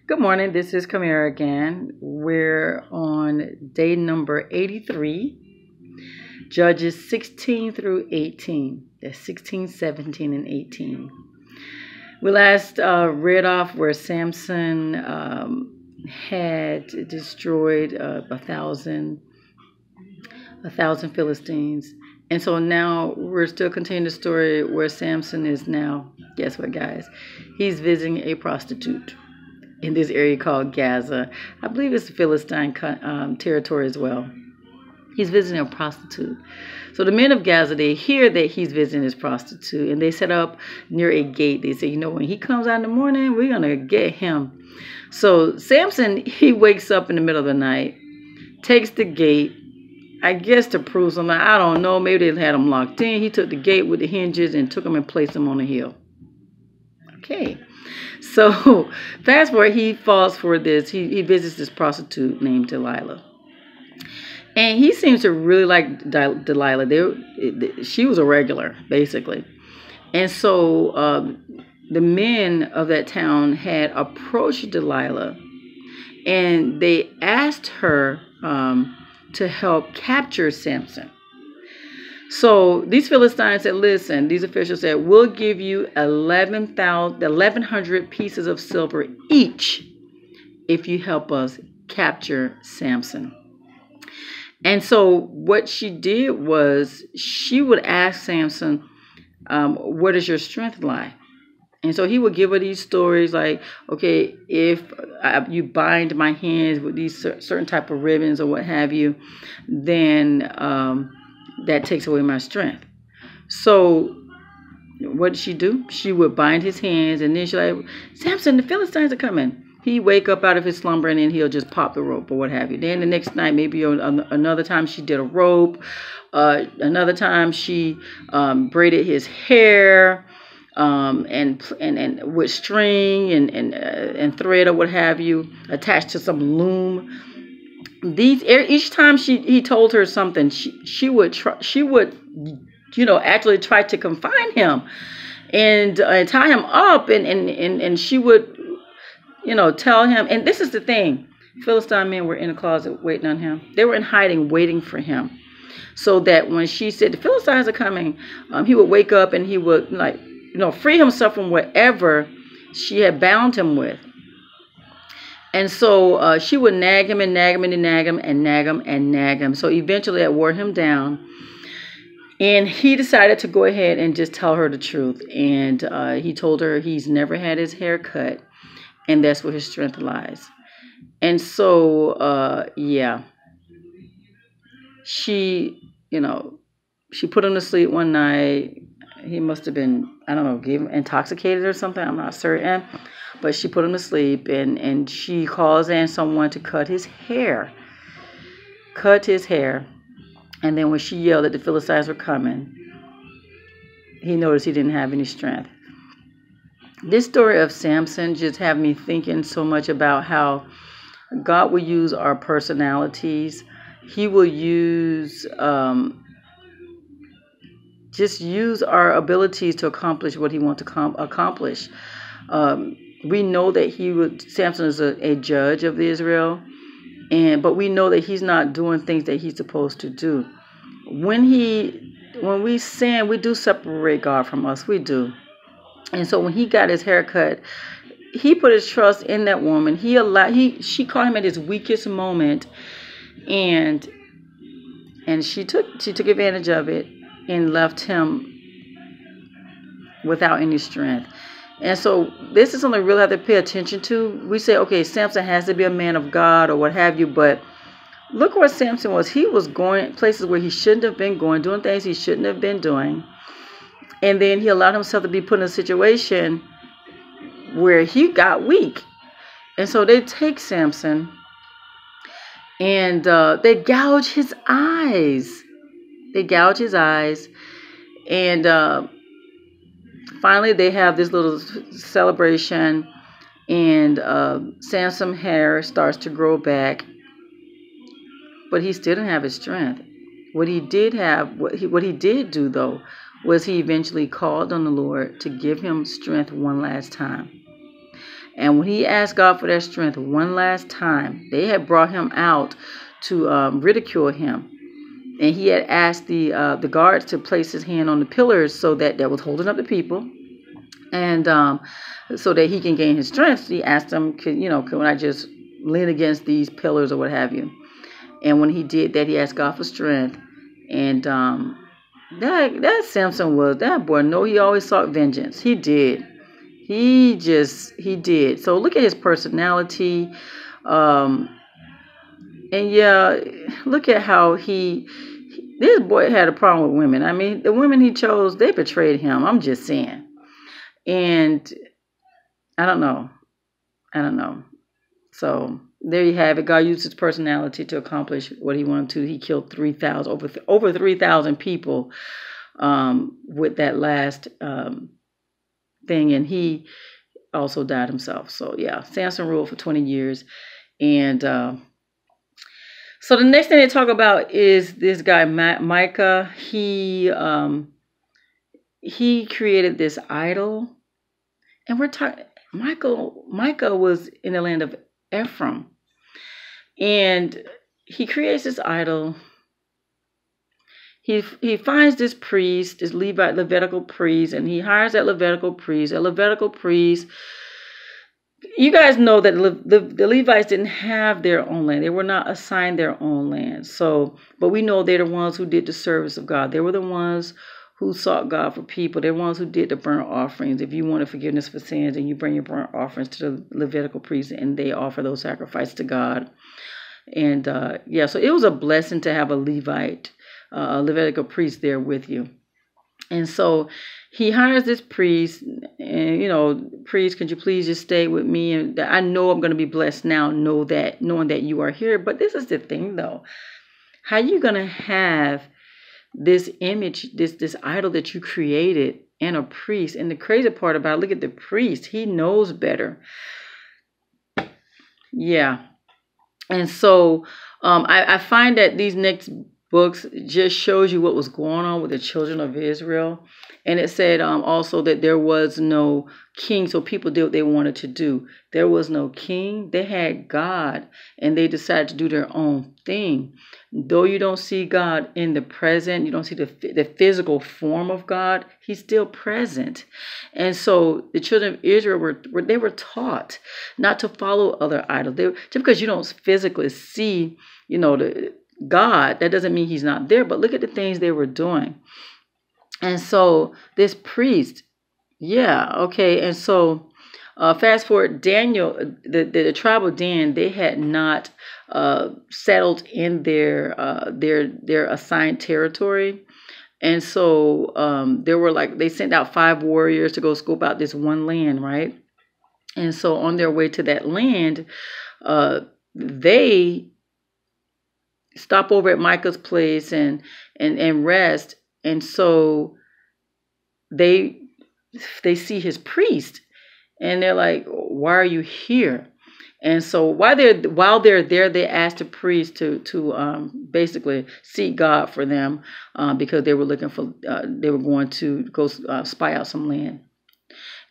Good morning. This is Kamera again. We're on day number 83, Judges 16 through 18. That's 16, 17, and 18. We last read off where Samson had destroyed a thousand Philistines. And so now we're still continuing the story where Samson is now. Guess what, guys? He's visiting a prostitute in this area called Gaza. I believe it's Philistine territory as well. He's visiting a prostitute. So the men of Gaza, they hear that he's visiting this prostitute, and they set up near a gate. They say, when he comes out in the morning, we're going to get him. So Samson, he wakes up in the middle of the night, takes the gate, I guess to prove something. I don't know. Maybe they had him locked in. He took the gate with the hinges and took him and placed him on a hill. Okay. So fast forward, he falls for this. He visits this prostitute named Delilah. And he seems to really like Delilah. She was a regular, basically. And so the men of that town had approached Delilah, and they asked her to help capture Samson. So these Philistines said, listen, these officials said, we'll give you 1,100 pieces of silver each if you help us capture Samson. And so what she did was she would ask Samson, where does your strength lie? And so he would give her these stories like, okay, if you bind my hands with these certain type of ribbons or what have you, then that takes away my strength. So what did she do? She would bind his hands, and then she's like, Samson, the Philistines are coming. He'd wake up out of his slumber, and then he'll just pop the rope or what have you. Then the next night, maybe another time she did a rope. Another time she braided his hair and with string and thread or what have you, attached to some loom. Each time he told her something, she would actually try to confine him and tie him up, and she would tell him. And this is the thing, Philistine men were in the closet waiting on him. They were in hiding waiting for him, so that when she said the Philistines are coming, he would wake up and he would free himself from whatever she had bound him with. And so she would nag him and nag him and nag him and nag him and nag him. So eventually that wore him down. And he decided to go ahead and just tell her the truth. And he told her he's never had his hair cut. And that's where his strength lies. And so, she put him to sleep one night. He must have been, intoxicated or something. I'm not certain. But she put him to sleep, and she calls in someone to cut his hair. And then when she yelled that the Philistines were coming, he noticed he didn't have any strength. This story of Samson just had me thinking so much about how God will use our personalities. He will use use our abilities to accomplish what he wants to accomplish. We know that Samson is a judge of Israel, but we know that he's not doing things that he's supposed to do. When we sin, we do separate God from us. We do. And so when he got his hair cut, he put his trust in that woman. She caught him at his weakest moment, and she took advantage of it and left him without any strength. And so this is something we really have to pay attention to. We say, okay, Samson has to be a man of God or what have you, but look where Samson was. He was going places where he shouldn't have been going, doing things he shouldn't have been doing. And then he allowed himself to be put in a situation where he got weak. And so they take Samson and they gouge his eyes. And finally, they have this little celebration, and Samson's hair starts to grow back, but he still didn't have his strength. What he did do, though, was he eventually called on the Lord to give him strength one last time. And when he asked God for that strength one last time, they had brought him out to ridicule him. And he had asked the guards to place his hand on the pillars so that was holding up the people. And so that he can gain his strength, he asked them, can I just lean against these pillars or what have you? And when he did that, he asked God for strength. And that Samson was, that boy, no, he always sought vengeance. He did. He did. So look at his personality. And yeah, look at how this boy had a problem with women. I mean, the women he chose, they betrayed him. I'm just saying. And I don't know. So there you have it. God used his personality to accomplish what he wanted to. He killed 3,000, over 3,000 people with that last thing. And he also died himself. So yeah, Samson ruled for 20 years. And so the next thing they talk about is this guy, Micah. He created this idol. And we're talking, Micah was in the land of Ephraim. And he creates this idol. He finds this priest, this Levitical priest, and he hires that Levitical priest. A Levitical priest, you guys know that the Levites didn't have their own land. They were not assigned their own land. So, but we know they're the ones who did the service of God. They were the ones who sought God for people. They're the ones who did the burnt offerings. If you wanted forgiveness for sins, and you bring your burnt offerings to the Levitical priest, and they offer those sacrifices to God. And so it was a blessing to have a Levitical priest there with you. And so he hires this priest, and priest, could you please just stay with me? And I know I'm going to be blessed now, knowing that you are here. But this is the thing, though. How you going to have this image, this idol that you created, and a priest? And the crazy part about it, look at the priest. He knows better. Yeah. And so I find that these next books just shows you what was going on with the children of Israel. And it said also that there was no king, so people did what they wanted to do. There was no king. They had God, and they decided to do their own thing. Though you don't see God in the present, you don't see the physical form of God, he's still present. And so the children of Israel were taught not to follow other idols. Just because you don't physically see, the God, that doesn't mean he's not there. But look at the things they were doing. And so this priest, and so fast forward, Daniel, the tribe of Dan, they had not settled in their assigned territory. And so they sent out 5 warriors to go scope out this one land, right? And so on their way to that land, they stop over at Micah's place and rest. And so they see his priest, and they're like, why are you here? And so while they're there, they asked the priest to basically seek God for them, because they were going to go spy out some land.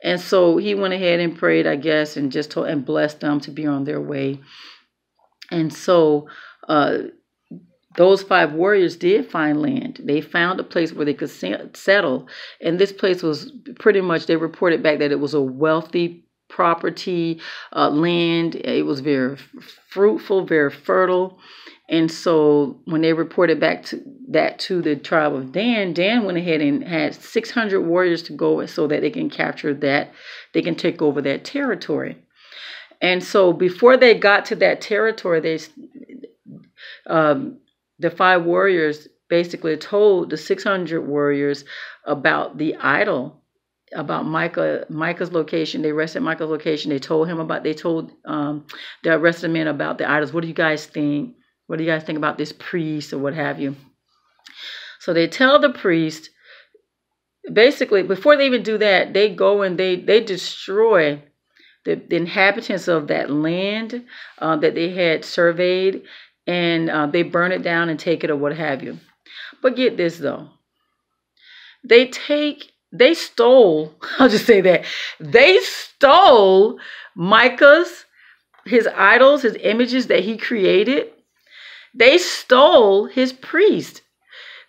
And so he went ahead and prayed, I guess, and just told and blessed them to be on their way. And so those 5 warriors did find land. They found a place where they could settle. And this place was pretty much, they reported back that it was a wealthy property, land. It was very fruitful, very fertile. And so when they reported back to the tribe of Dan, Dan went ahead and had 600 warriors to go so that they can capture that, they can take over that territory. And so before they got to that territory, the 5 warriors basically told the 600 warriors about the idol, about Micah's location. They rested Micah's location. They told the rest of the men about the idols. What do you guys think? What do you guys think about this priest or what have you? So they tell the priest, basically, before they even do that, they go and they destroy the inhabitants of that land that they had surveyed. And they burn it down and take it or what have you. But get this, though. They stole, I'll just say that. They stole Micah's, his idols, his images that he created, they stole his priest.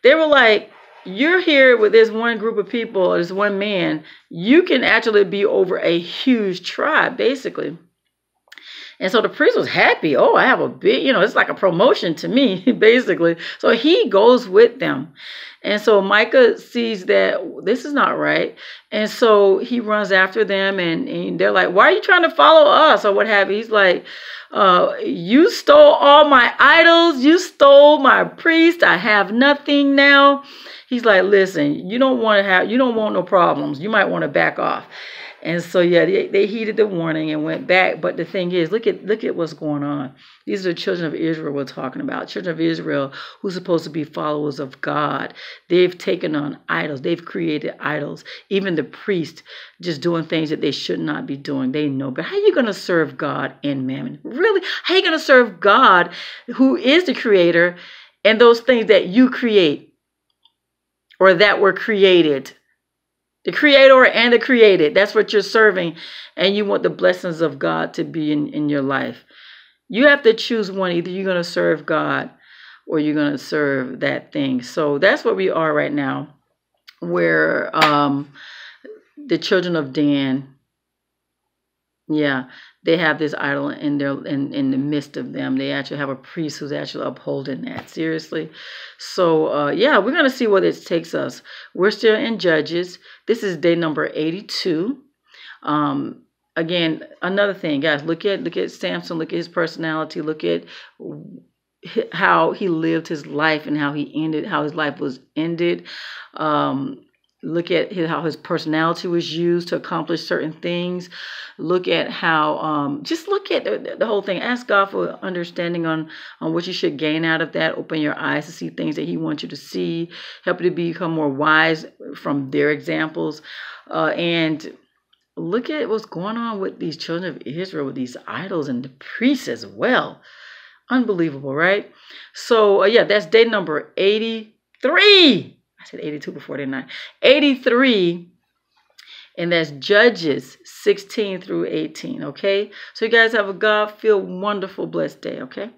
They were like, you're here with this one group of people, or this one man. You can actually be over a huge tribe, basically. And so the priest was happy. Oh, I have a big, it's like a promotion to me, basically. So he goes with them. And so Micah sees that this is not right. And so he runs after them, and they're like, why are you trying to follow us, or what have you? He's like, you stole all my idols. You stole my priest. I have nothing now. He's like, listen, you don't want no problems. You might want to back off. And so, yeah, they heeded the warning and went back. But the thing is, look at what's going on. These are the children of Israel we're talking about. Children of Israel who's supposed to be followers of God. They've taken on idols. They've created idols. Even the priest just doing things that they should not be doing. They know. But how are you going to serve God in mammon? Really? How are you going to serve God, who is the creator, and those things that you create or that were created? The creator and the created. That's what you're serving. And you want the blessings of God to be in your life. You have to choose one. Either you're going to serve God or you're going to serve that thing. So that's where we are right now. Where the children of Dan, they have this idol in the midst of them. They actually have a priest who's actually upholding that. Seriously. So, we're going to see where this takes us. We're still in Judges. This is day number 82. Again, another thing, guys, look at Samson, look at his personality, look at how he lived his life and how his life was ended. Look at how his personality was used to accomplish certain things. Look at how, just look at the whole thing. Ask God for understanding on what you should gain out of that. Open your eyes to see things that he wants you to see. Help you to become more wise from their examples. And look at what's going on with these children of Israel, with these idols and the priests as well. Unbelievable, right? So, that's day number 83. I said 82 before, didn't I? 83, and that's Judges 16 through 18, okay? So you guys have a God-filled, wonderful, blessed day, okay?